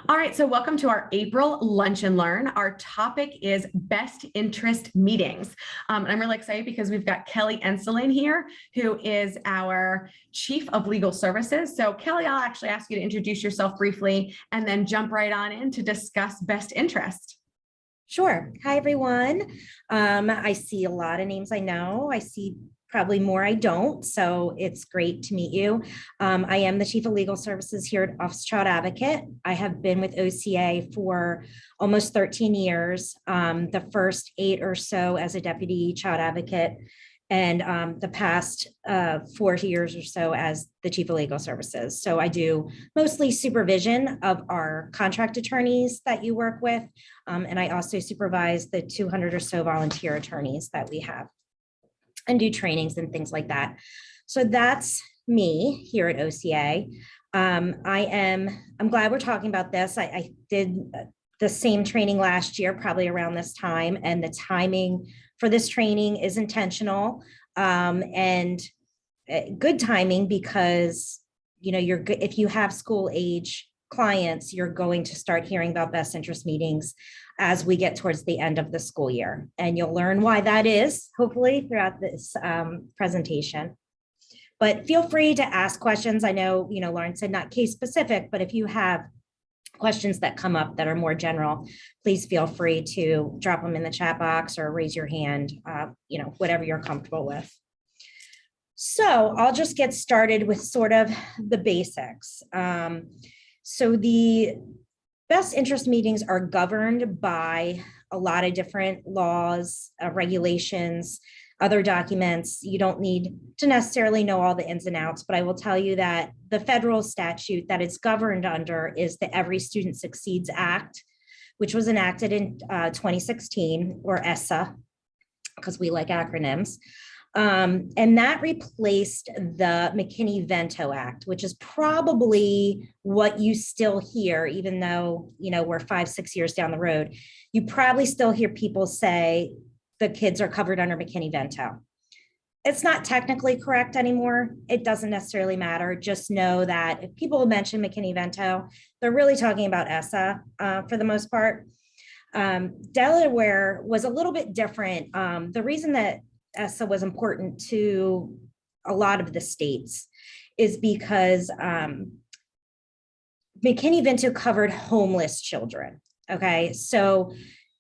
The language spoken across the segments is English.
All right, so welcome to our April Lunch and Learn. Our topic is best interest meetings. And I'm really excited because we've got Kelly Enselin here, who is our Chief of Legal Services. So Kelly, I'll actually ask you to introduce yourself briefly and then jump right on in to discuss best interest. Sure. Hi, everyone. I see a lot of names I know. I see probably more I don't. So it's great to meet you. I am the Chief of Legal Services here at Office of Child Advocate. I have been with OCA for almost 13 years, the first 8 or so as a Deputy Child Advocate, and the past 40 years or so as the Chief of Legal Services. So I do mostly supervision of our contract attorneys that you work with, and I also supervise the 200 or so volunteer attorneys that we have and do trainings and things like that. So that's me here at OCA. I'm glad we're talking about this. I did the same training last year, probably around this time, and the timing for this training is intentional and good timing because you're good if you have school age clients, you're going to start hearing about best interest meetings as we get towards the end of the school year. And you'll learn why that is, hopefully, throughout this presentation. But feel free to ask questions. I know, Lauren said not case specific, but if you have questions that come up that are more general, please feel free to drop them in the chat box or raise your hand, whatever you're comfortable with. So I'll just get started with sort of the basics. So the best interest meetings are governed by a lot of different laws, regulations, other documents. You don't need to necessarily know all the ins and outs, but I will tell you that the federal statute that it's governed under is the Every Student Succeeds Act, which was enacted in 2016, or ESSA, because we like acronyms. And that replaced the McKinney-Vento Act, which is probably what you still hear, even though, we're 5-6 years down the road. You probably still hear people say the kids are covered under McKinney-Vento. It's not technically correct anymore. It doesn't necessarily matter. Just know that if people mention McKinney-Vento, they're really talking about ESSA for the most part. Delaware was a little bit different. The reason that ESSA was important to a lot of the states is because McKinney-Vento covered homeless children. Okay, so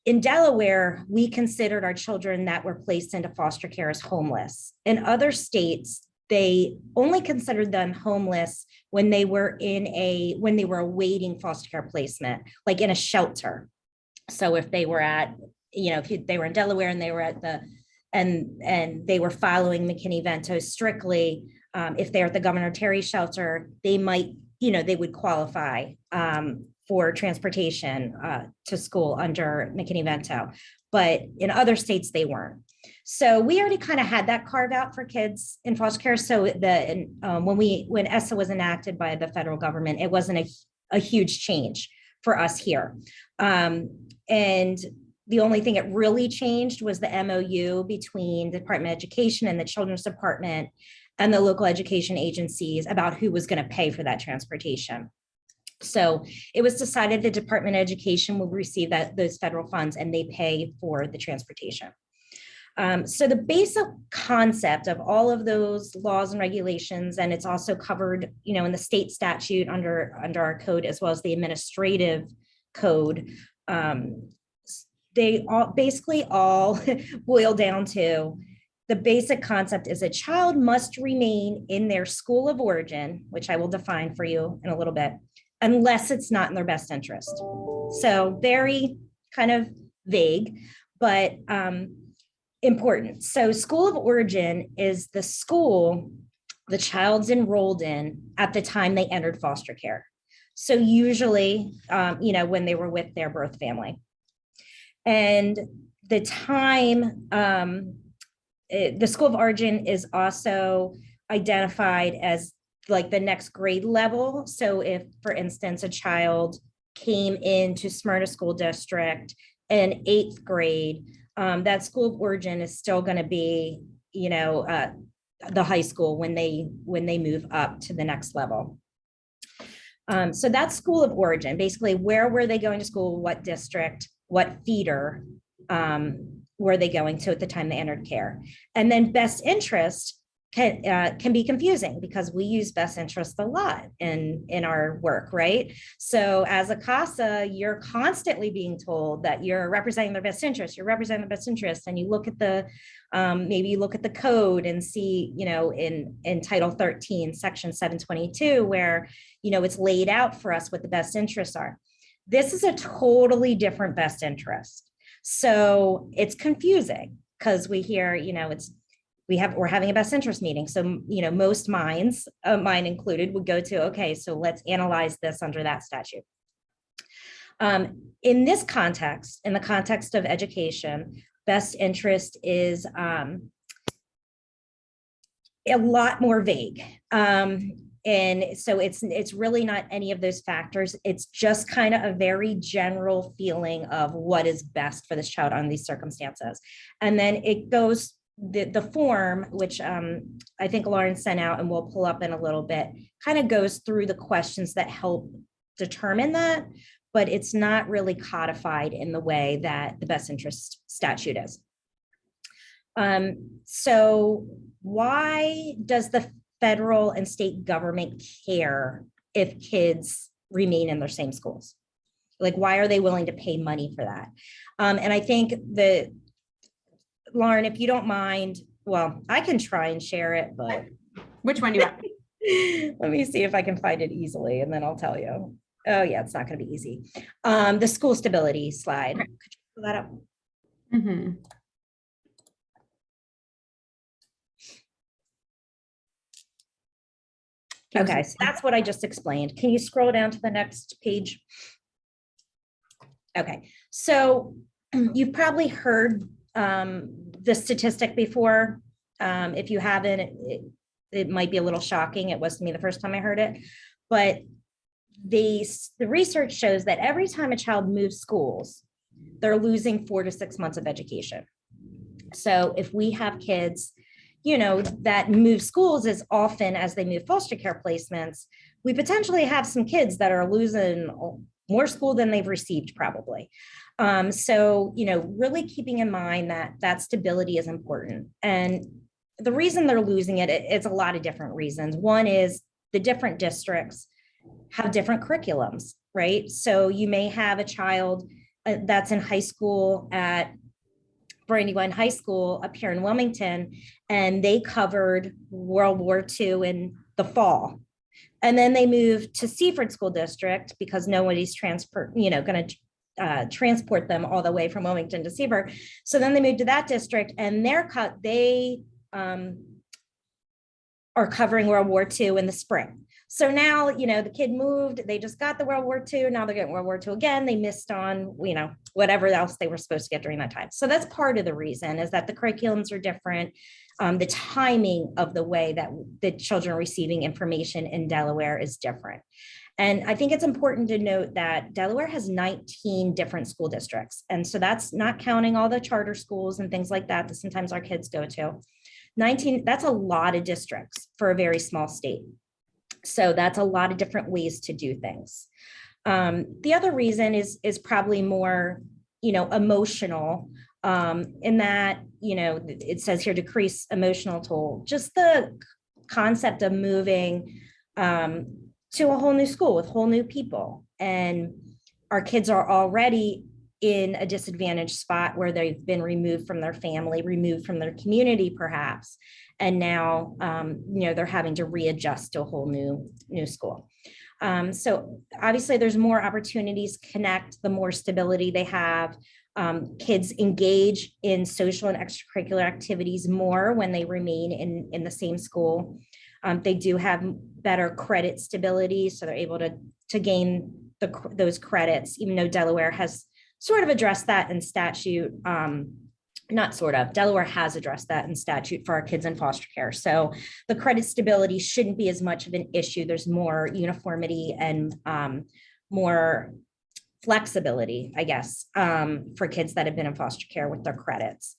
in Delaware, we considered our children that were placed into foster care as homeless. In other states, they only considered them homeless when they were awaiting foster care placement, like in a shelter. So if they were if they were in Delaware and they were at and they were following McKinney-Vento strictly, if they're at the Governor Terry shelter, they might, they would qualify for transportation to school under McKinney-Vento, but in other states they weren't. So we already kind of had that carve out for kids in foster care. So when ESSA was enacted by the federal government, it wasn't a huge change for us here. And the only thing it really changed was the MOU between the Department of Education and the Children's Department and the local education agencies about who was going to pay for that transportation. So it was decided the Department of Education will receive those federal funds and they pay for the transportation. So the basic concept of all of those laws and regulations, and it's also covered, in the state statute under our code, as well as the administrative code, they basically all boil down to the basic concept is a child must remain in their school of origin, which I will define for you in a little bit, unless it's not in their best interest. So very kind of vague, but important. So school of origin is the school the child's enrolled in at the time they entered foster care. So usually, when they were with their birth family. And the time, the school of origin is also identified as like the next grade level. So if, for instance, a child came into Smyrna School District in 8th grade, that school of origin is still going to be, the high school when they move up to the next level. So that's school of origin, basically where were they going to school, what district, what feeder were they going to at the time they entered care. And then best interest can be confusing because we use best interest a lot in our work, right? So as a CASA, you're constantly being told that you're representing their best interest, you're representing the best interest, and you look at the maybe you look at the code and see, in Title 13, Section 722, where, it's laid out for us what the best interests are. This is a totally different best interest. So it's confusing because we hear, we're having a best interest meeting. So, most minds, mine included, would go to, okay, so let's analyze this under that statute. In this context, in the context of education, best interest is a lot more vague. And so it's really not any of those factors. It's just kind of a very general feeling of what is best for this child under these circumstances. And then it goes, the form, which I think Lauren sent out and we'll pull up in a little bit, kind of goes through the questions that help determine that, but it's not really codified in the way that the best interest statute is. So why does the federal and state government care if kids remain in their same schools? Like, why are they willing to pay money for that? And I think that, Lauren, if you don't mind, well, I can try and share it, but which one do you want? Let me see if I can find it easily and then I'll tell you. Oh yeah, it's not going to be easy. The school stability slide. Could you pull that up? Mm-hmm. Okay, so that's what I just explained. Can you scroll down to the next page? Okay, so you've probably heard the statistic before. If you haven't, it might be a little shocking. It was to me the first time I heard it, but the research shows that every time a child moves schools, they're losing 4 to 6 months of education. So if we have kids, that move schools as often as they move foster care placements, we potentially have some kids that are losing more school than they've received probably. So, really keeping in mind that stability is important. And the reason they're losing it's a lot of different reasons. One is the different districts have different curriculums, right? So you may have a child that's in high school at Brandywine High School up here in Wilmington, and they covered World War II in the fall. And then they moved to Seaford School District because nobody's going to transport them all the way from Wilmington to Seaford. So then they moved to that district, and they are covering World War II in the spring. So now, the kid moved, they just got the World War II. Now they're getting World War II again. They missed on, whatever else they were supposed to get during that time. So that's part of the reason, is that the curriculums are different. The timing of the way that the children are receiving information in Delaware is different. And I think it's important to note that Delaware has 19 different school districts. And so that's not counting all the charter schools and things like that sometimes our kids go to. 19, that's a lot of districts for a very small state. So that's a lot of different ways to do things. The other reason is probably more, emotional, in that, it says here, decrease emotional toll. Just the concept of moving to a whole new school with whole new people. And our kids are already in a disadvantaged spot where they've been removed from their family, removed from their community, perhaps. And now, they're having to readjust to a whole new school. So obviously there's more opportunities to connect, the more stability they have. Kids engage in social and extracurricular activities more when they remain in the same school. They do have better credit stability, so they're able to gain those credits, even though Delaware has sort of addressed that in statute. Not sort of, Delaware has addressed that in statute for our kids in foster care. So the credit stability shouldn't be as much of an issue. There's more uniformity and more flexibility, I guess, for kids that have been in foster care with their credits.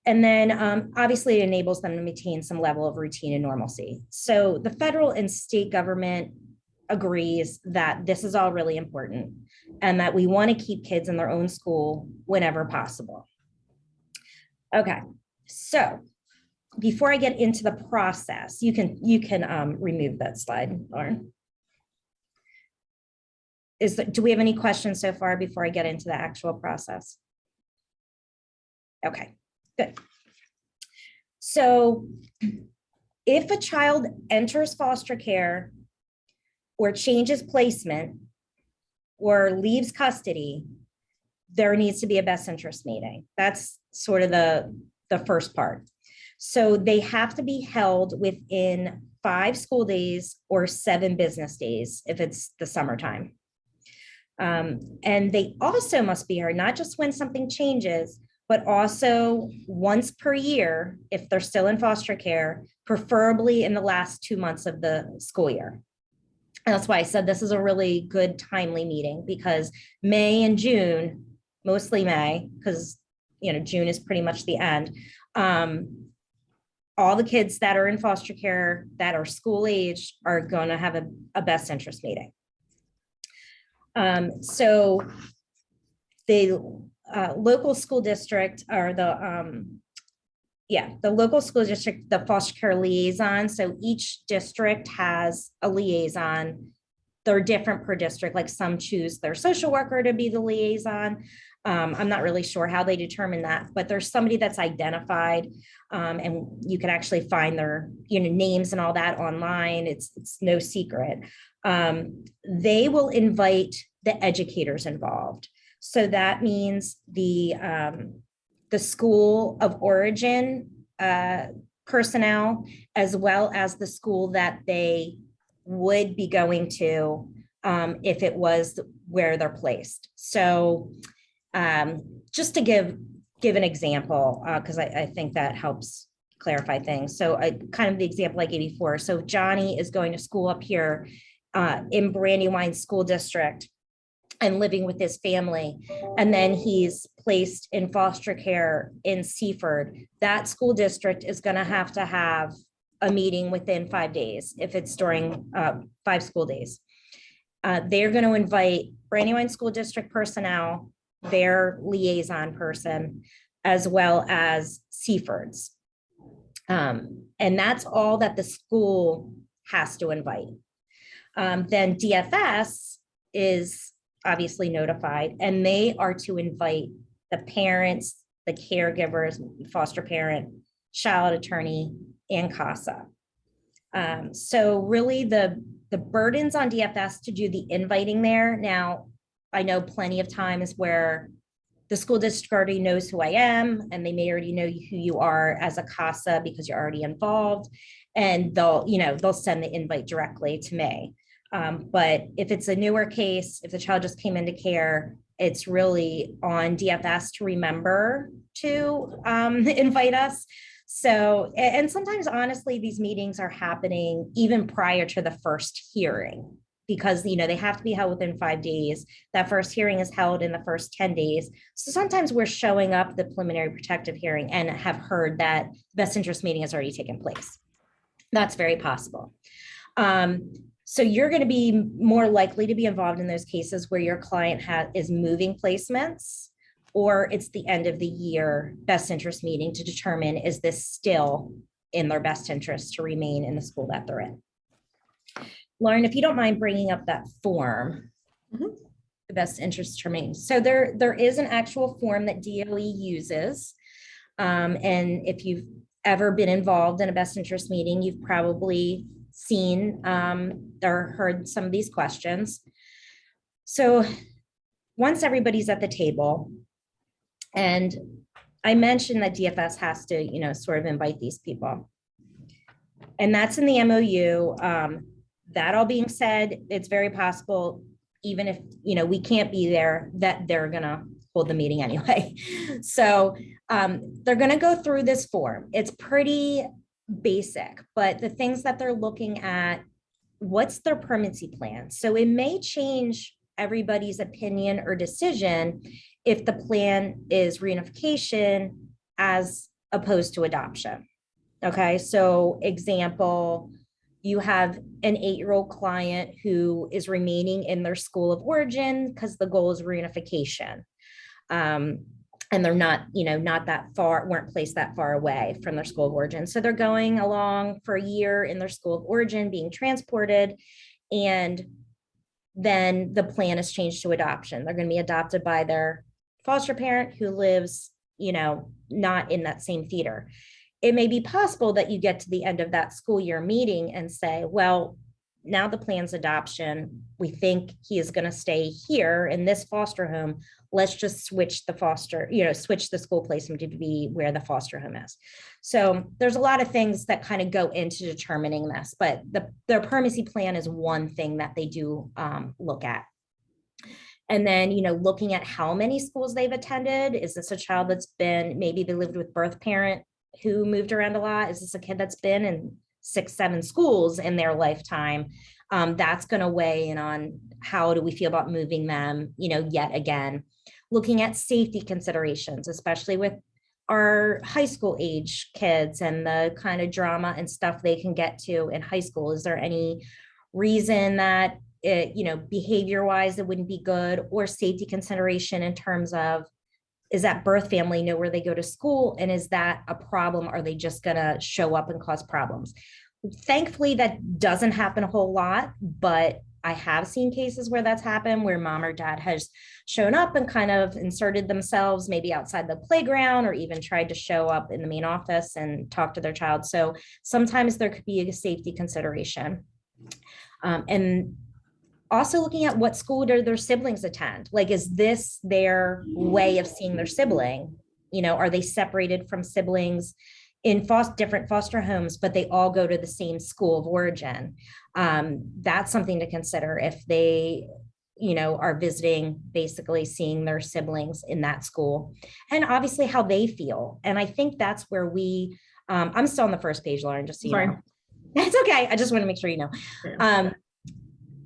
And then obviously it enables them to maintain some level of routine and normalcy. So the federal and state government agrees that this is all really important and that we want to keep kids in their own school whenever possible. Okay, so before I get into the process, you can remove that slide, Lauren. Do we have any questions so far before I get into the actual process? Okay, good. So if a child enters foster care or changes placement or leaves custody, there needs to be a best interest meeting. That's sort of the first part. So they have to be held within 5 school days or 7 business days if it's the summertime. And they also must be heard, not just when something changes, but also once per year if they're still in foster care, preferably in the last 2 months of the school year. And that's why I said this is a really good timely meeting, because May and June, mostly May, because June is pretty much the end. All the kids that are in foster care that are school age are going to have a best interest meeting. So the local school district or the local school district, the foster care liaison. So each district has a liaison. They're different per district. Like some choose their social worker to be the liaison. I'm not really sure how they determine that, but there's somebody that's identified, and you can actually find their names and all that online. It's no secret. They will invite the educators involved. So that means the school of origin personnel, as well as the school that they would be going to if it was where they're placed. So just to give an example, because I think that helps clarify things. So kind of the example I gave before. So Johnny is going to school up here in Brandywine School District and living with his family. And then he's placed in foster care in Seaford. That school district is going to have a meeting within 5 days if it's during 5 school days. They're going to invite Brandywine School District personnel, their liaison person, as well as Seaford's. And that's all that the school has to invite. Then DFS is obviously notified, and they are to invite the parents, the caregivers, foster parent, child attorney, and CASA. So really the burden's on DFS to do the inviting there. Now, I know plenty of times where the school district already knows who I am, and they may already know who you are as a CASA because you're already involved, and they'll send the invite directly to me. But if it's a newer case, if the child just came into care, it's really on DFS to remember to invite us. So, and sometimes honestly, these meetings are happening even prior to the first hearing, because they have to be held within 5 days. That first hearing is held in the first 10 days. So sometimes we're showing up the preliminary protective hearing and have heard that best interest meeting has already taken place. That's very possible. So you're going to be more likely to be involved in those cases where your client is moving placements, or it's the end of the year best interest meeting to determine, is this still in their best interest to remain in the school that they're in. Lauren, if you don't mind bringing up that form, the best interest to remain. So there is an actual form that DOE uses. And if you've ever been involved in a best interest meeting, you've probably seen or heard some of these questions. So once everybody's at the table, and I mentioned that DFS has to, sort of invite these people, and that's in the MOU. That all being said, it's very possible, even if, we can't be there, that they're going to hold the meeting anyway. So they're going to go through this form. It's pretty basic, but the things that they're looking at, what's their permanency plan? So it may change everybody's opinion or decision if the plan is reunification as opposed to adoption. Okay, so example, You have an 8-year-old client who is remaining in their school of origin because the goal is reunification. And they're not, not that far, weren't placed that far away from their school of origin. So they're going along for a year in their school of origin, being transported, and then the plan is changed to adoption. They're going to be adopted by their foster parent who lives, not in that same theater. It may be possible that you get to the end of that school year meeting and say, well, now the plan's adoption. We think he is going to stay here in this foster home. Let's just switch switch the school placement to be where the foster home is. So there's a lot of things that kind of go into determining this, but their permanency plan is one thing that they do look at. And then, looking at how many schools they've attended. Is this a child that's been, maybe they lived with birth parent who moved around a lot? Is this a kid that's been in 6, 7 schools in their lifetime? That's going to weigh in on how do we feel about moving them, yet again. Looking at safety considerations, especially with our high school age kids and the kind of drama and stuff they can get to in high school. Is there any reason that behavior wise, it wouldn't be good, or safety consideration in terms of, is that birth family know where they go to school? And is that a problem? Are they just going to show up and cause problems? Thankfully, that doesn't happen a whole lot, but I have seen cases where that's happened, where mom or dad has shown up and kind of inserted themselves maybe outside the playground, or even tried to show up in the main office and talk to their child. So sometimes there could be a safety consideration. And also looking at what school do their siblings attend? Like, is this their way of seeing their sibling? Are they separated from siblings in different foster homes, but they all go to the same school of origin? That's something to consider if they, are visiting, basically seeing their siblings in that school, and obviously how they feel. And I think that's where I'm still on the first page, Lauren, just so you know. It's okay. I just want to make sure you know.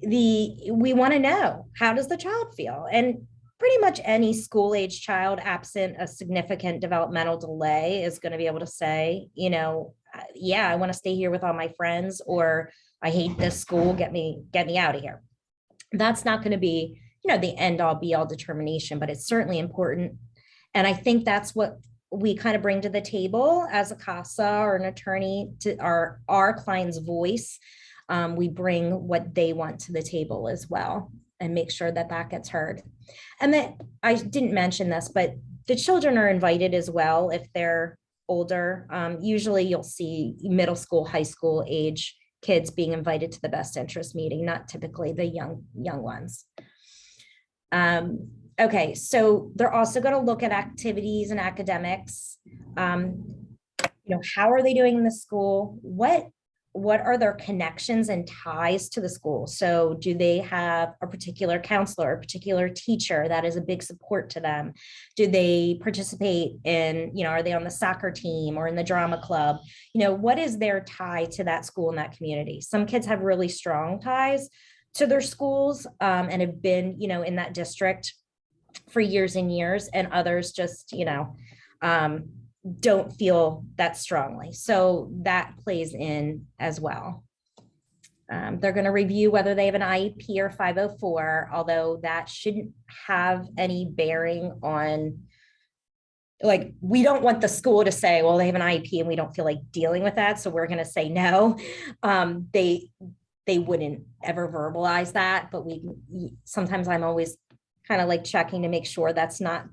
We want to know, how does the child feel? And pretty much any school age child, absent a significant developmental delay, is going to be able to say, yeah, I want to stay here with all my friends, or I hate this school, get me out of here. That's not going to be, the end all be all determination, but it's certainly important. And I think that's what we kind of bring to the table as a CASA or an attorney, to our client's voice. We bring what they want to the table as well, and make sure that that gets heard. And that, I didn't mention this, but the children are invited as well if they're older. Usually you'll see middle school, high school age kids being invited to the best interest meeting, not typically the young ones. Okay, so they're also going to look at activities and academics. How are they doing in the school? What are their connections and ties to the school? So do they have a particular counselor, a particular teacher that is a big support to them? Do they participate in, are they on the soccer team or in the drama club? What is their tie to that school and that community? Some kids have really strong ties to their schools and have been, in that district for years and years, and others just, don't feel that strongly. So that plays in as well. They're going to review whether they have an IEP or 504, although that shouldn't have any bearing on, like, we don't want the school to say, well, they have an IEP and we don't feel like dealing with that, so we're going to say no. They wouldn't ever verbalize that, but sometimes I'm always kind of like checking to make sure that's not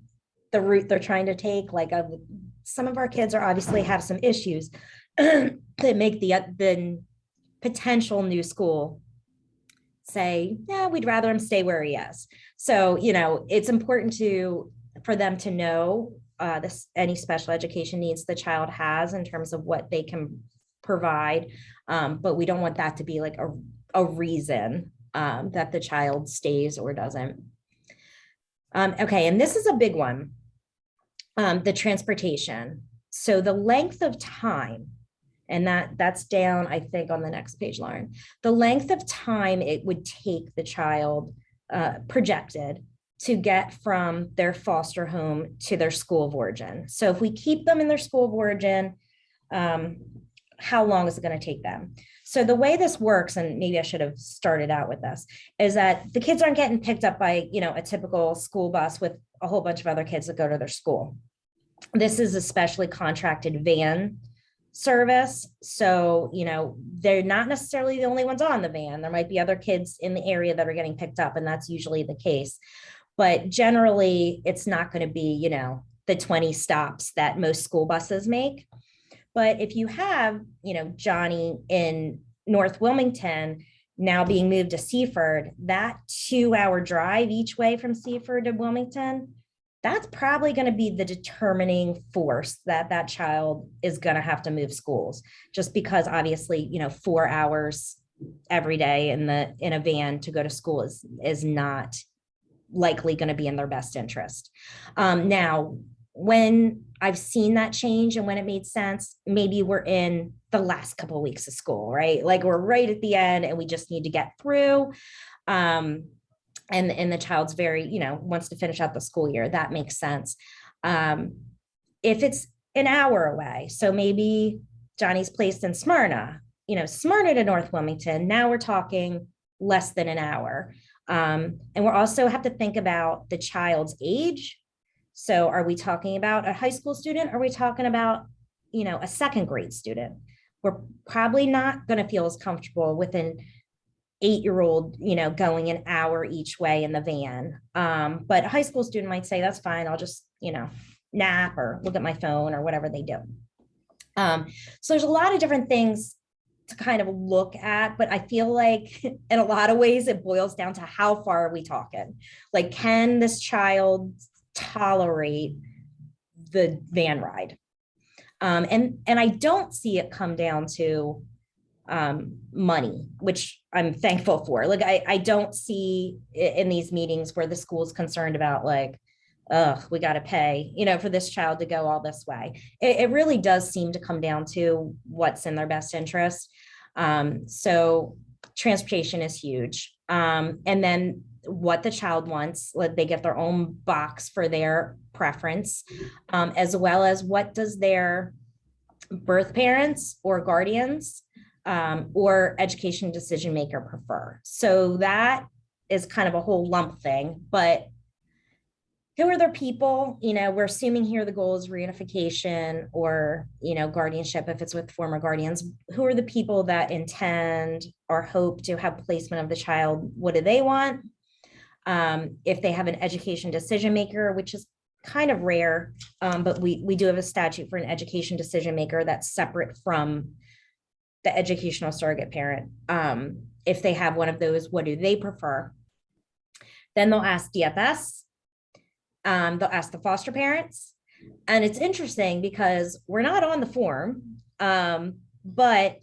the route they're trying to take. Like, some of our kids are obviously have some issues that make the potential new school say, yeah, we'd rather him stay where he is. So, it's important for them to know any special education needs the child has in terms of what they can provide. But we don't want that to be like a reason that the child stays or doesn't. Okay, and this is a big one. The transportation. So the length of time, and that's down, I think, on the next page, Lauren. The length of time it would take the child projected to get from their foster home to their school of origin. So if we keep them in their school of origin, how long is it going to take them? So the way this works, and maybe I should have started out with this, is that the kids aren't getting picked up by, a typical school bus with a whole bunch of other kids that go to their school. This is a specially contracted van service. So, they're not necessarily the only ones on the van. There might be other kids in the area that are getting picked up, and that's usually the case. But generally, it's not going to be, the 20 stops that most school buses make. But if you have, Johnny in North Wilmington now being moved to Seaford, that 2-hour drive each way from Seaford to Wilmington, that's probably going to be the determining force that child is going to have to move schools, just because obviously, 4 hours every day in a van to go to school is not likely going to be in their best interest. Now, when I've seen that change and when it made sense, maybe we're in the last couple of weeks of school, right? Like we're right at the end and we just need to get through. And the child's very, wants to finish out the school year. That makes sense. If it's an hour away, so maybe Johnny's placed in Smyrna, Smyrna to North Wilmington, now we're talking less than an hour. And we'll also have to think about the child's age. So are we talking about a high school student? Or are we talking about, a second grade student? We're probably not going to feel as comfortable with an 8-year-old, going an hour each way in the van. But a high school student might say, that's fine. I'll just, nap or look at my phone or whatever they do. So there's a lot of different things to kind of look at, but I feel like in a lot of ways, it boils down to how far are we talking? Like, can this child tolerate the van ride? And I don't see it come down to money, which I'm thankful for. Like, I don't see in these meetings where the school's concerned about like, we got to pay, for this child to go all this way. It really does seem to come down to what's in their best interest. So transportation is huge. And then what the child wants, like they get their own box for their preference, as well as what does their birth parents or guardians or education decision maker prefer. So that is kind of a whole lump thing, but who are their people? We're assuming here the goal is reunification or, guardianship if it's with former guardians. Who are the people that intend or hope to have placement of the child? What do they want? If they have an education decision maker, which is kind of rare, but we do have a statute for an education decision maker that's separate from the educational surrogate parent. If they have one of those, what do they prefer? Then they'll ask DFS. They'll ask the foster parents. And it's interesting because we're not on the form, but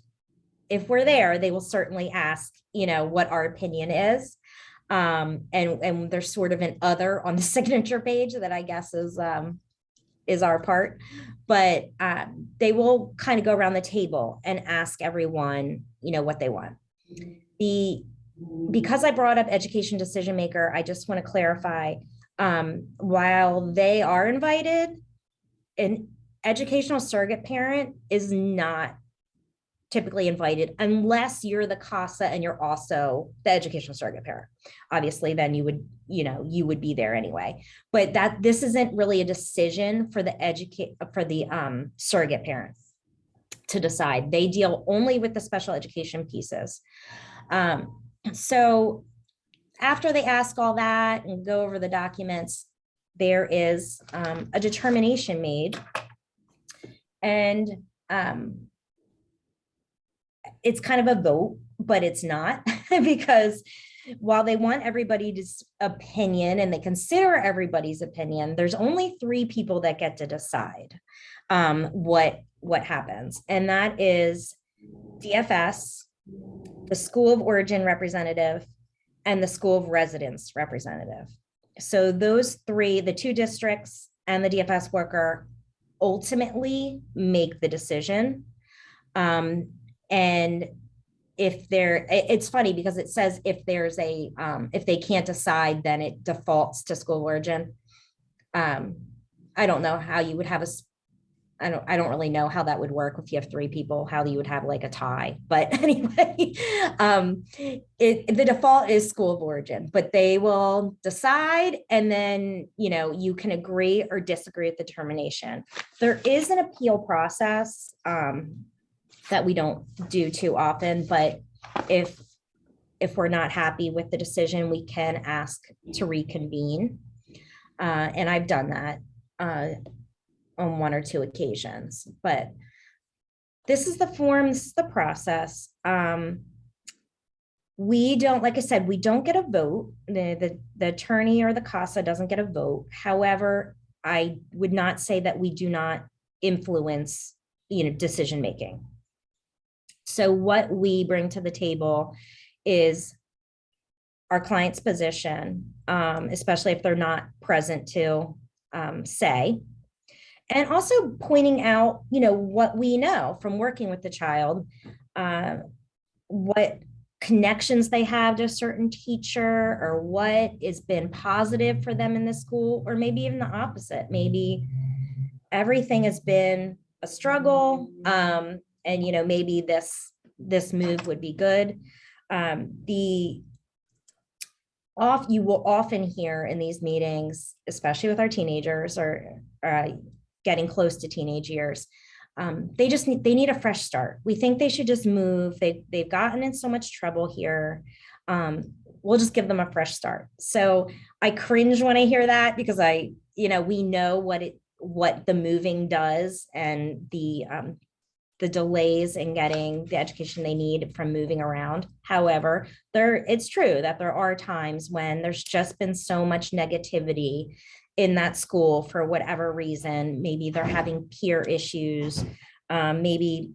if we're there, they will certainly ask, what our opinion is. And there's sort of an other on the signature page that I guess is our part, but they will kind of go around the table and ask everyone, what they want. Because I brought up education decision maker, I just want to clarify, while they are invited, an educational surrogate parent is not typically invited unless you're the CASA and you're also the educational surrogate parent. Obviously, then you would be there anyway. But this isn't really a decision for the surrogate parents to decide. They deal only with the special education pieces. So after they ask all that and go over the documents, there is a determination made. And it's kind of a vote, but it's not because while they want everybody's opinion and they consider everybody's opinion, there's only 3 people that get to decide what happens. And that is DFS, the school of origin representative, and the school of residence representative. So those 3, the 2 districts and the DFS worker, ultimately make the decision. And it's funny because it says if there's if they can't decide, then it defaults to school of origin. I don't know how you would have I don't really know how that would work if you have three people, how you would have like a tie. But anyway, the default is school of origin, but they will decide, and then you can agree or disagree with the determination. There is an appeal process that we don't do too often, but if we're not happy with the decision, we can ask to reconvene. And I've done that on one or two occasions, but this is the form, this is the process. We don't, like I said, we don't get a vote. The attorney or the CASA doesn't get a vote. However, I would not say that we do not influence, decision making. So what we bring to the table is our client's position, especially if they're not present to say, and also pointing out, what we know from working with the child, what connections they have to a certain teacher, or what has been positive for them in the school, or maybe even the opposite. Maybe everything has been a struggle, and maybe this move would be good. You will often hear in these meetings, especially with our teenagers or getting close to teenage years, they need a fresh start. We think they should just move. They've gotten in so much trouble here. We'll just give them a fresh start. So I cringe when I hear that, because we know what the moving does, and the delays in getting the education they need from moving around. However, it's true that there are times when there's just been so much negativity in that school for whatever reason. Maybe they're having peer issues. Maybe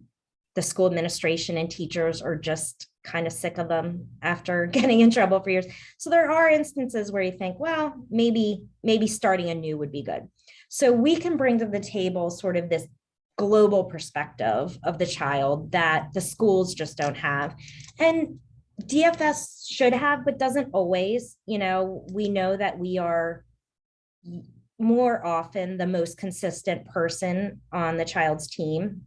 the school administration and teachers are just kind of sick of them after getting in trouble for years. So there are instances where you think, well, maybe starting anew would be good. So we can bring to the table sort of this global perspective of the child that the schools just don't have. And DFS should have, but doesn't always. We know that we are more often the most consistent person on the child's team,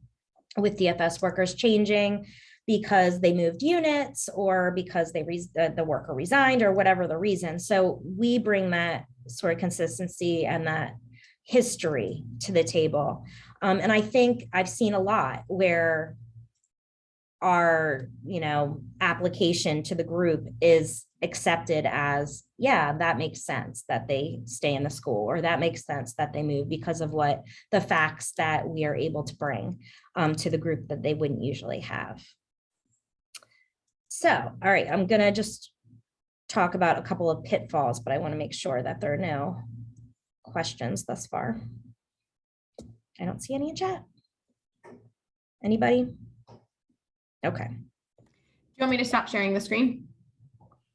with DFS workers changing because they moved units, or because the worker resigned, or whatever the reason. So we bring that sort of consistency and that history to the table. And I think I've seen a lot where our, application to the group is accepted as, yeah, that makes sense that they stay in the school, or that makes sense that they move, because of what the facts that we are able to bring to the group that they wouldn't usually have. So, all right, I'm gonna just talk about a couple of pitfalls, but I want to make sure that there are no questions thus far. I don't see any in chat. Anybody? Okay. Do you want me to stop sharing the screen?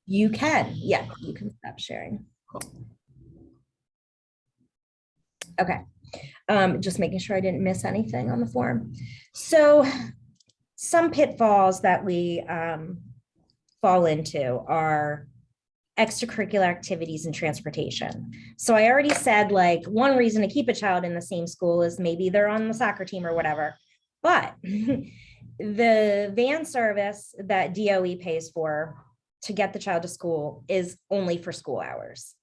You can. Yeah, you can stop sharing. Cool. Okay. Just making sure I didn't miss anything on the form. So some pitfalls that we fall into are extracurricular activities and transportation. So I already said, like, one reason to keep a child in the same school is maybe they're on the soccer team or whatever, but the van service that DOE pays for to get the child to school is only for school hours.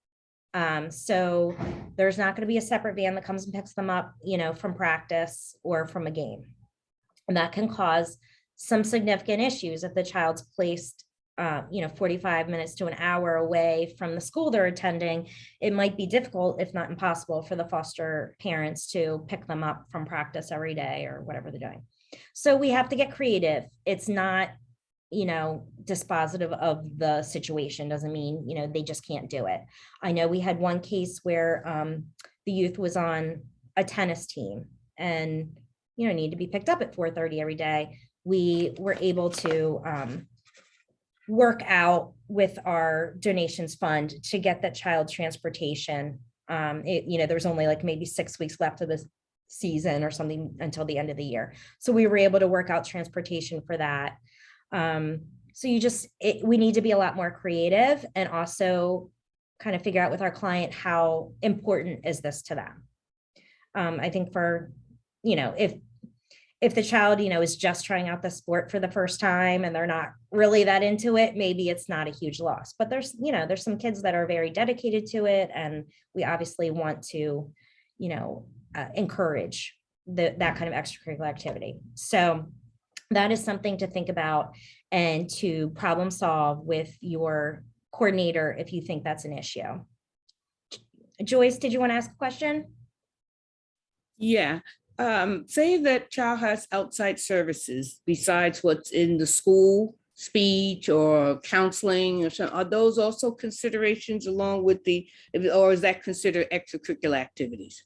So there's not going to be a separate van that comes and picks them up, from practice or from a game. And that can cause some significant issues if the child's placed 45 minutes to an hour away from the school they're attending. It might be difficult, if not impossible, for the foster parents to pick them up from practice every day or whatever they're doing. So we have to get creative. It's not, dispositive of the situation. Doesn't mean, they just can't do it. I know we had one case where the youth was on a tennis team and, need to be picked up at 4:30 every day. We were able to work out with our donations fund to get that child transportation. There's only like maybe 6 weeks left of this season or something until the end of the year. So we were able to work out transportation for that. So we need to be a lot more creative, and also kind of figure out with our client, how important is this to them? I think for if the child, is just trying out the sport for the first time and they're not really that into it, maybe it's not a huge loss. But there's some kids that are very dedicated to it, and we obviously want to, encourage that kind of extracurricular activity. So that is something to think about and to problem solve with your coordinator if you think that's an issue. Joyce, did you want to ask a question? Yeah. Say that child has outside services besides what's in the school, speech or counseling or something. Are those also considerations along with or is that considered extracurricular activities?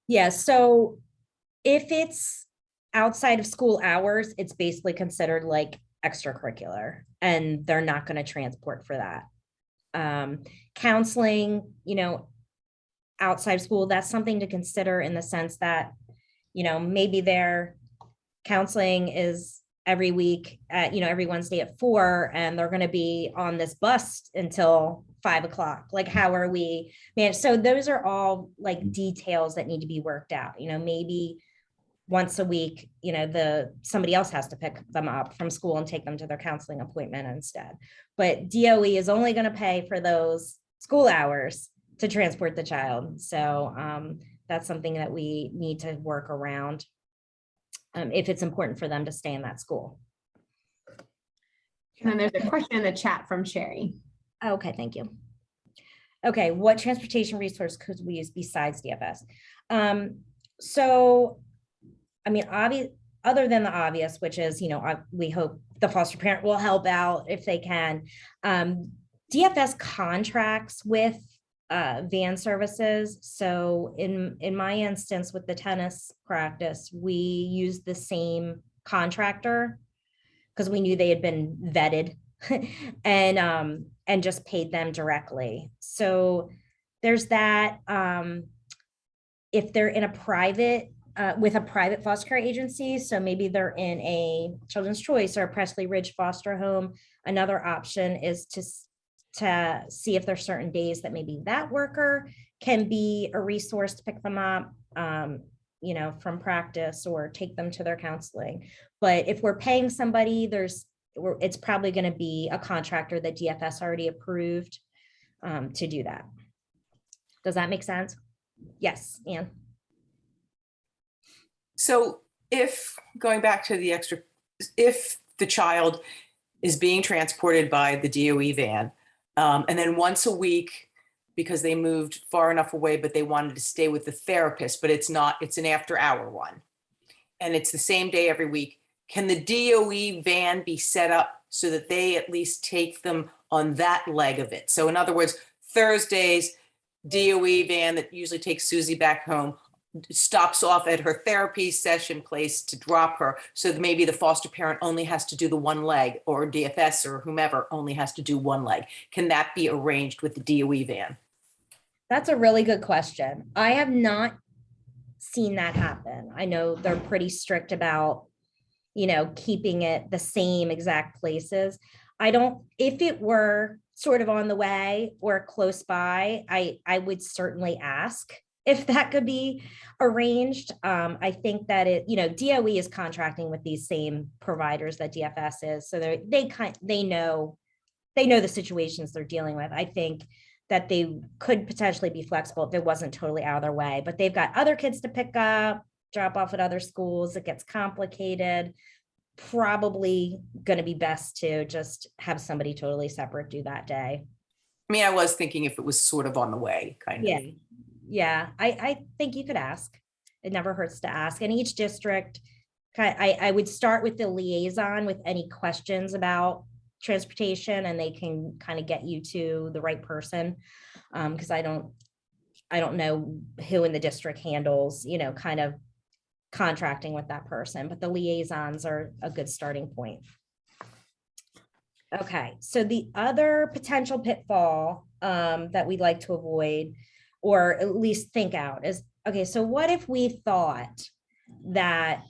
Yeah, so if it's outside of school hours, it's basically considered like extracurricular, and they're not going to transport for that. Counseling, outside of school, that's something to consider in the sense that, maybe their counseling is every week at, every Wednesday at 4, and they're going to be on this bus until 5 o'clock. Like, how are we managed? So those are all like details that need to be worked out. Maybe once a week, somebody else has to pick them up from school and take them to their counseling appointment instead. But DOE is only going to pay for those school hours to transport the child. So that's something that we need to work around if it's important for them to stay in that school. And then there's a question in the chat from Sherry. Okay, thank you. Okay, what transportation resource could we use besides DFS? So, I mean, other than the obvious, which is, we hope the foster parent will help out if they can. DFS contracts with van services. So in my instance with the tennis practice, we used the same contractor because we knew they had been vetted and just paid them directly. So there's that. If they're in a private with a private foster care agency, so maybe they're in a Children's Choice or a Presley Ridge foster home, another option is to see if there's certain days that maybe that worker can be a resource to pick them up, from practice or take them to their counseling. But if we're paying somebody, it's probably going to be a contractor that DFS already approved to do that. Does that make sense? Yes, Anne. So if going back to if the child is being transported by the DOE van, and then once a week, because they moved far enough away, but they wanted to stay with the therapist, but it's an after hour one, and it's the same day every week, can the DOE van be set up so that they at least take them on that leg of it? So in other words, Thursdays, DOE van that usually takes Susie back home stops off at her therapy session place to drop her. So maybe the foster parent only has to do the one leg, or DFS or whomever only has to do one leg. Can that be arranged with the DOE van? That's a really good question. I have not seen that happen. I know they're pretty strict about, keeping it the same exact places. If it were sort of on the way or close by, I would certainly ask if that could be arranged. I think that DOE is contracting with these same providers that DFS is, so they know the situations they're dealing with. I think that they could potentially be flexible if it wasn't totally out of their way, but they've got other kids to pick up, drop off at other schools. It gets complicated. Probably going to be best to just have somebody totally separate do that day. I mean, I was thinking if it was sort of on the way, kind of. Yeah, I think you could ask. It never hurts to ask. And each district, I would start with the liaison with any questions about transportation, and they can kind of get you to the right person. Because I don't know who in the district handles, kind of contracting with that person, but the liaisons are a good starting point. Okay, so the other potential pitfall that we'd like to avoid, or at least think out, is, okay, so what if we thought that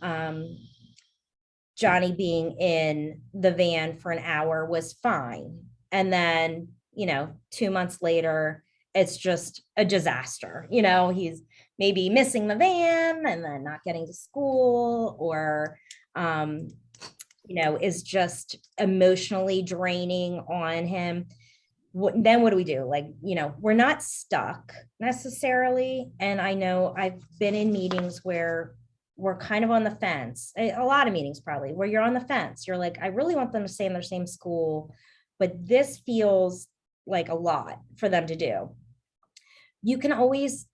Johnny being in the van for an hour was fine, and then 2 months later it's just a disaster. He's maybe missing the van and then not getting to school, or is just emotionally draining on him. Then what do we do? Like, we're not stuck necessarily. And I know I've been in meetings where we're kind of on the fence, a lot of meetings probably, where you're on the fence. You're like, I really want them to stay in their same school, but this feels like a lot for them to do. You can always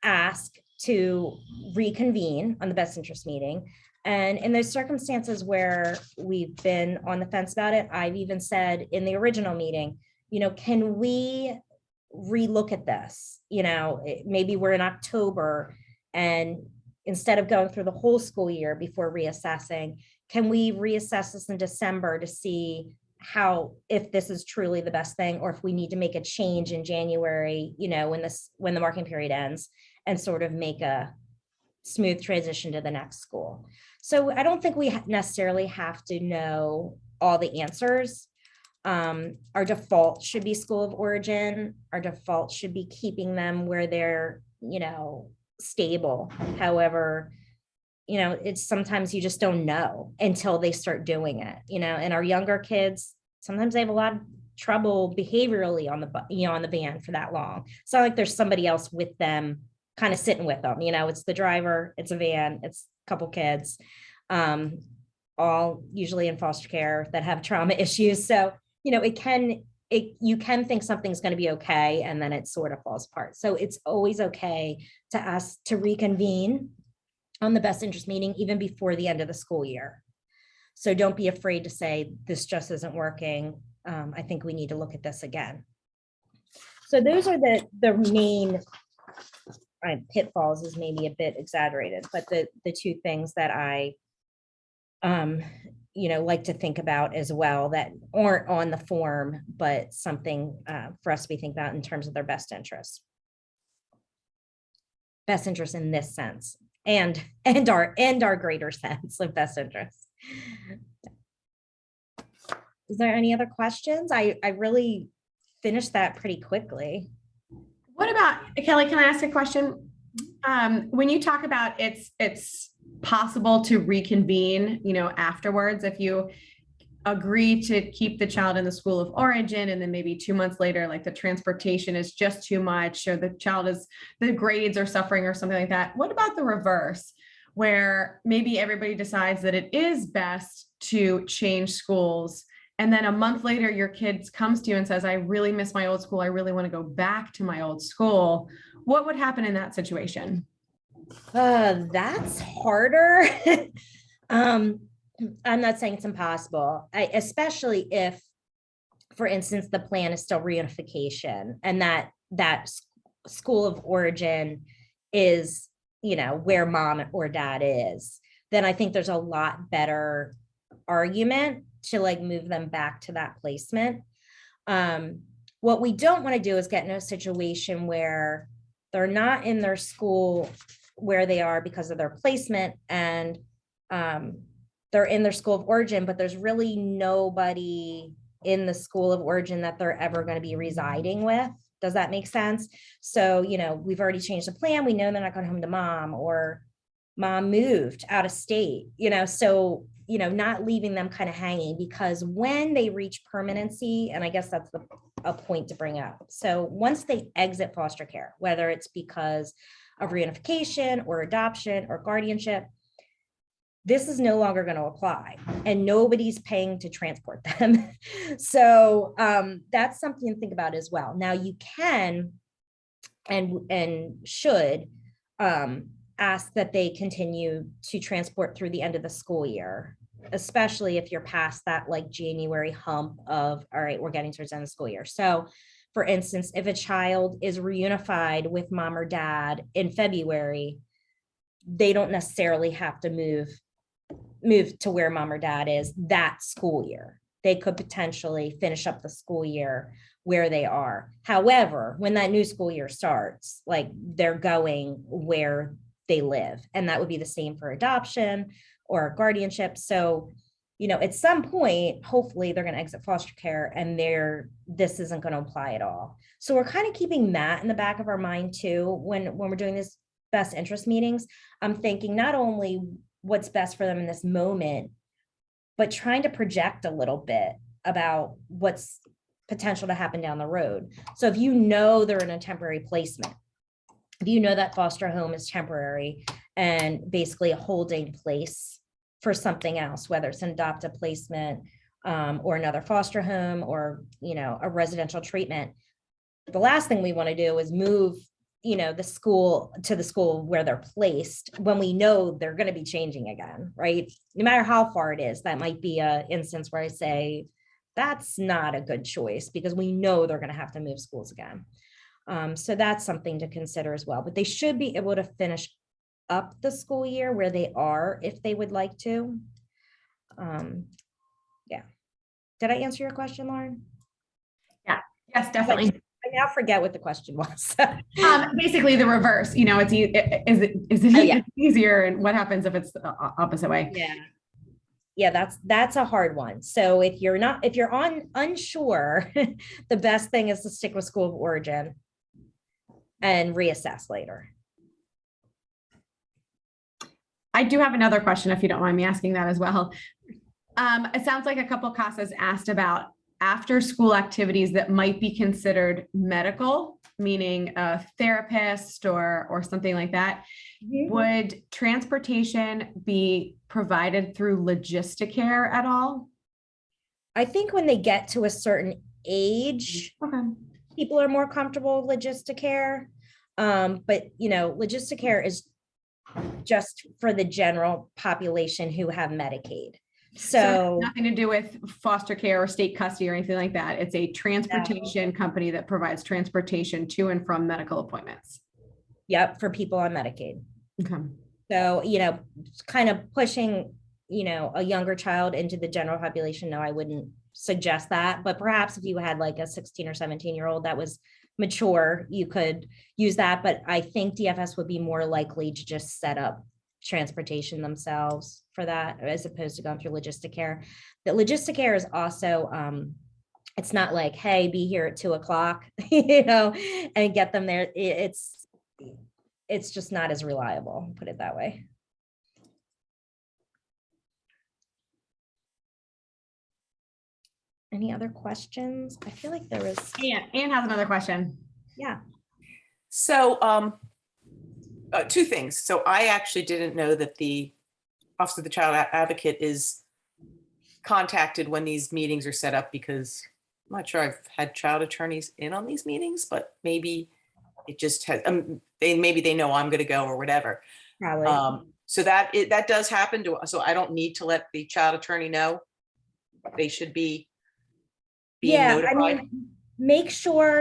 ask to reconvene on the best interest meeting. And in those circumstances where we've been on the fence about it, I've even said in the original meeting, can we relook at this? Maybe we're in October, and instead of going through the whole school year before reassessing, can we reassess this in December to see if this is truly the best thing, or if we need to make a change in January, when the marking period ends, and sort of make a smooth transition to the next school. So I don't think we necessarily have to know all the answers. Our default should be school of origin. Our default should be keeping them where they're, stable. However, it's sometimes you just don't know until they start doing it, and our younger kids, sometimes they have a lot of trouble behaviorally on the van for that long. It's not like there's somebody else with them kind of sitting with them, it's the driver, it's a van, it's a couple kids, all usually in foster care that have trauma issues. So, you can think something's going to be okay, and then it sort of falls apart. So it's always okay to ask to reconvene on the best interest meeting, even before the end of the school year. So don't be afraid to say, this just isn't working. I think we need to look at this again. So those are the main pitfalls, is maybe a bit exaggerated, but the two things that I like to think about as well, that aren't on the form, but something for us to be thinking about in terms of their best interest in this sense, and our greater sense of best interest. Is there any other questions? I really finished that pretty quickly. What about, Kelly, can I ask a question? When you talk about it's possible to reconvene, afterwards, if you agree to keep the child in the school of origin, and then maybe 2 months later, like the transportation is just too much, or the grades are suffering or something like that. What about the reverse, where maybe everybody decides that it is best to change schools, and then a month later your kid comes to you and says, I really miss my old school, I really want to go back to my old school? What would happen in that situation? That's harder. I'm not saying it's impossible, especially if, for instance, the plan is still reunification, and that school of origin is, where mom or dad is. Then I think there's a lot better argument to move them back to that placement. What we don't want to do is get in a situation where they're not in their school where they are because of their placement, and they're in their school of origin, but there's really nobody in the school of origin that they're ever going to be residing with. Does that make sense? So, we've already changed the plan. We know they're not going home to mom, or mom moved out of state, so, not leaving them kind of hanging, because when they reach permanency, and I guess that's a point to bring up. So once they exit foster care, whether it's because of reunification or adoption or guardianship, this is no longer going to apply, and nobody's paying to transport them. So that's something to think about as well. Now you can and should ask that they continue to transport through the end of the school year, especially if you're past that January hump of, all right, we're getting towards the end of the school year. So for instance, if a child is reunified with mom or dad in February, they don't necessarily have to move to where mom or dad is that school year. They could potentially finish up the school year where they are. However, when that new school year starts, they're going where they live. And that would be the same for adoption or guardianship. So, at some point, hopefully they're going to exit foster care, and this isn't going to apply at all. So we're kind of keeping that in the back of our mind too, when we're doing this best interest meetings, I'm thinking not only what's best for them in this moment, but trying to project a little bit about what's potential to happen down the road. So if you know they're in a temporary placement, if you know that foster home is temporary and basically a holding place for something else, whether it's an adoptive placement or another foster home or, you know, a residential treatment, the last thing we want to do is move, you know, the school to the school where they're placed when we know they're going to be changing again, right? No matter how far it is, that might be a instance where I say, that's not a good choice because we know they're going to have to move schools again. So that's something to consider as well, but they should be able to finish up the school year where they are if they would like to. Yeah. Did I answer your question, Lauren? Yes, definitely. I now forget what the question was. Basically the reverse, you know, is it Oh, yeah. easier and what happens if it's the opposite way? Yeah. Yeah, that's a hard one. So if you're unsure, the best thing is to stick with school of origin and reassess later. I do have another question if you don't mind me asking that as well. It sounds like a couple CASAs asked about after school activities that might be considered medical, meaning a therapist or something like that. Would transportation be provided through Logisticare at all? I think when they get to a certain age, Okay. people are more comfortable with Logisticare. But you know, Logisticare is just for the general population who have Medicaid. So nothing to do with foster care or state custody or anything like that. It's a transportation company that provides transportation to and from medical appointments. yep, for people on Medicaid. Okay. So, you know, kind of pushing, you know, a younger child into the general population. No, I wouldn't suggest that. But perhaps if you had like a 16 or 17-year-old that was mature, you could use that. But I think DFS would be more likely to just set up transportation themselves for that, as opposed to going through Logisticare. The Logisticare is also, it's not like, hey, be here at 2:00, you know, and get them there. It's just not as reliable, put it that way. Any other questions? I feel like there was, Anne has another question. yeah. So two things. So I actually didn't know that the Office of the Child Advocate is contacted when these meetings are set up, because I'm not sure I've had child attorneys in on these meetings, but maybe it just has, maybe they know I'm going to go or whatever. Probably. So that does happen to us. So I don't need to let the child attorney know. They should be being Yeah, notified. I mean,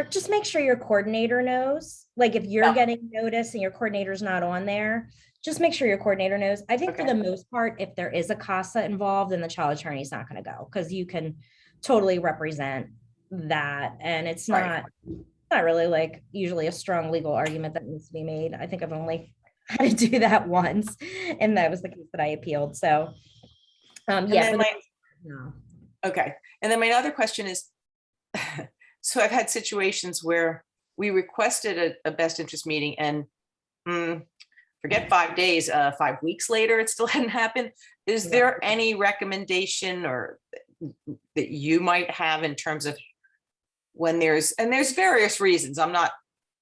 just make sure your coordinator knows. Like if you're Yeah. getting notice and your coordinator's not on there, just make sure your coordinator knows. I think for Okay. the most part, if there is a CASA involved, then the child attorney is not going to go because you can totally represent that. And it's Right. not really like usually a strong legal argument that needs to be made. I think I've only had to do that once, and that was the case that I appealed. So, And yeah. then No. Okay. And then my other question is, so I've had situations where we requested a best interest meeting and forget 5 days, 5 weeks later, it still hadn't happened. Is Yeah. there any recommendation or that you might have in terms of when there's various reasons, I'm not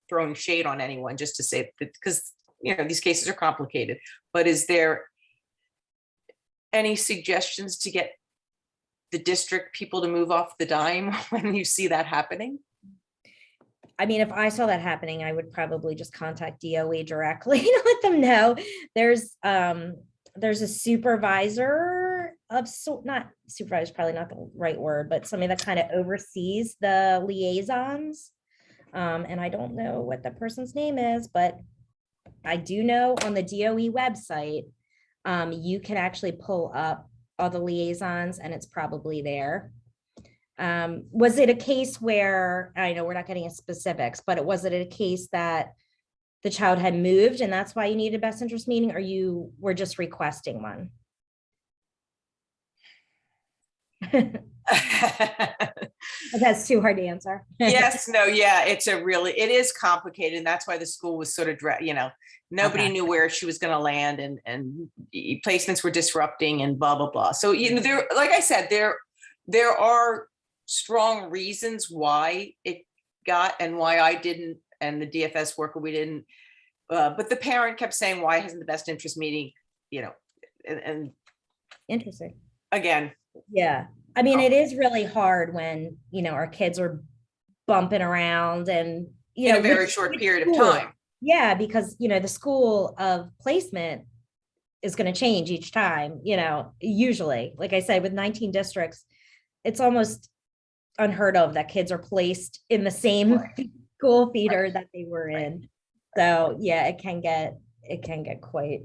throwing shade on anyone, just to say that, because, you know, these cases are complicated, but is there any suggestions to get the district people to move off the dime when you see that happening? I mean, if I saw that happening, I would probably just contact DOE directly to let them know. There's a supervisor of not supervisor, probably not the right word, but somebody that kind of oversees the liaisons. And I don't know what the person's name is, but I do know on the DOE website, you can actually pull up all the liaisons and it's probably there. Was it a case where, I know we're not getting into specifics, but was it a case that the child had moved and that's why you needed a best interest meeting, or you were just requesting one? That's too hard to answer. Yes, no, yeah, it is complicated. And that's why the school was sort of, nobody Okay. knew where she was going to land, and placements were disrupting and blah, blah, blah. So, like I said, there are strong reasons why it got and why I didn't, and the DFS worker, we didn't. But the parent kept saying, why hasn't the best interest meeting, and Interesting. again, Yeah. I mean, it is really hard when, our kids are bumping around and, in a very which short period of school? time. Yeah, because, the school of placement is going to change each time, usually, like I said, with 19 districts, it's almost unheard of that kids are placed in the same Right. school feeder that they were in. So yeah, it can get quite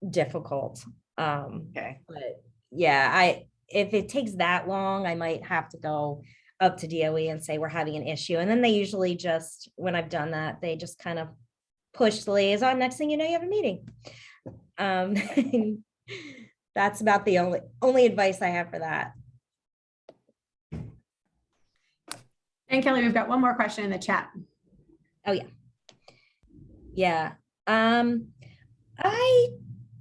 difficult. Okay. But yeah, if it takes that long, I might have to go up to DOE and say we're having an issue. And then they usually just, when I've done that, they just kind of push the liaison. Next thing you know, you have a meeting. That's about the only advice I have for that. And Kelly, we've got one more question in the chat. Oh yeah. Yeah. I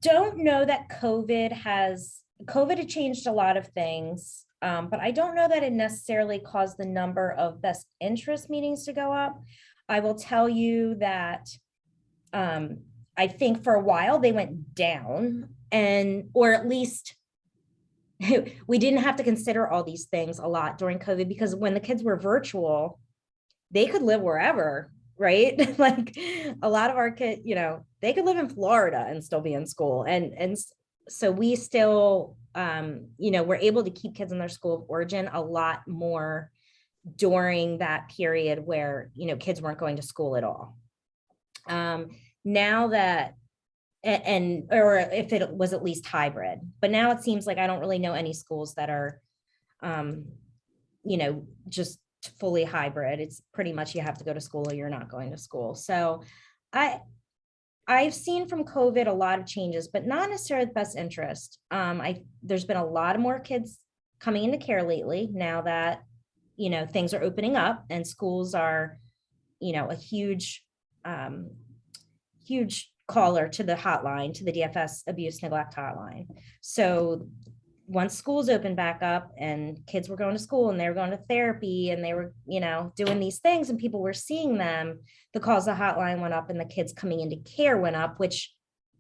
don't know that COVID had changed a lot of things, but I don't know that it necessarily caused the number of best interest meetings to go up. I will tell you that I think for a while they went down, or at least we didn't have to consider all these things a lot during COVID, because when the kids were virtual, they could live wherever, right? Like a lot of our kids, they could live in Florida and still be in school. And so we still, we're able to keep kids in their school of origin a lot more during that period where, kids weren't going to school at all. Now that, or if it was at least hybrid, but now it seems like I don't really know any schools that are, just fully hybrid. It's pretty much you have to go to school or you're not going to school. So I've seen from COVID a lot of changes, but not necessarily the best interest. There's been a lot of more kids coming into care lately now that, things are opening up and schools are, a huge caller to the hotline, to the DFS abuse neglect hotline. So once schools opened back up and kids were going to school and they were going to therapy and they were, doing these things and people were seeing them, the calls of the hotline went up and the kids coming into care went up, which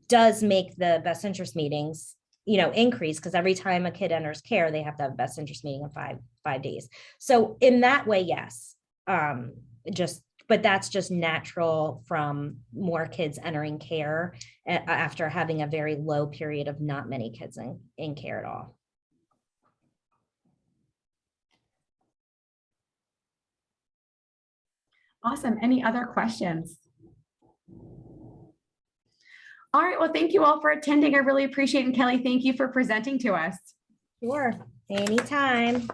does make the best interest meetings, increase, because every time a kid enters care, they have to have a best interest meeting in five days. So in that way, yes, but that's just natural from more kids entering care after having a very low period of not many kids in care at all. Awesome. Any other questions? All right. Well, thank you all for attending. I really appreciate it. And Kelly, thank you for presenting to us. Sure, anytime.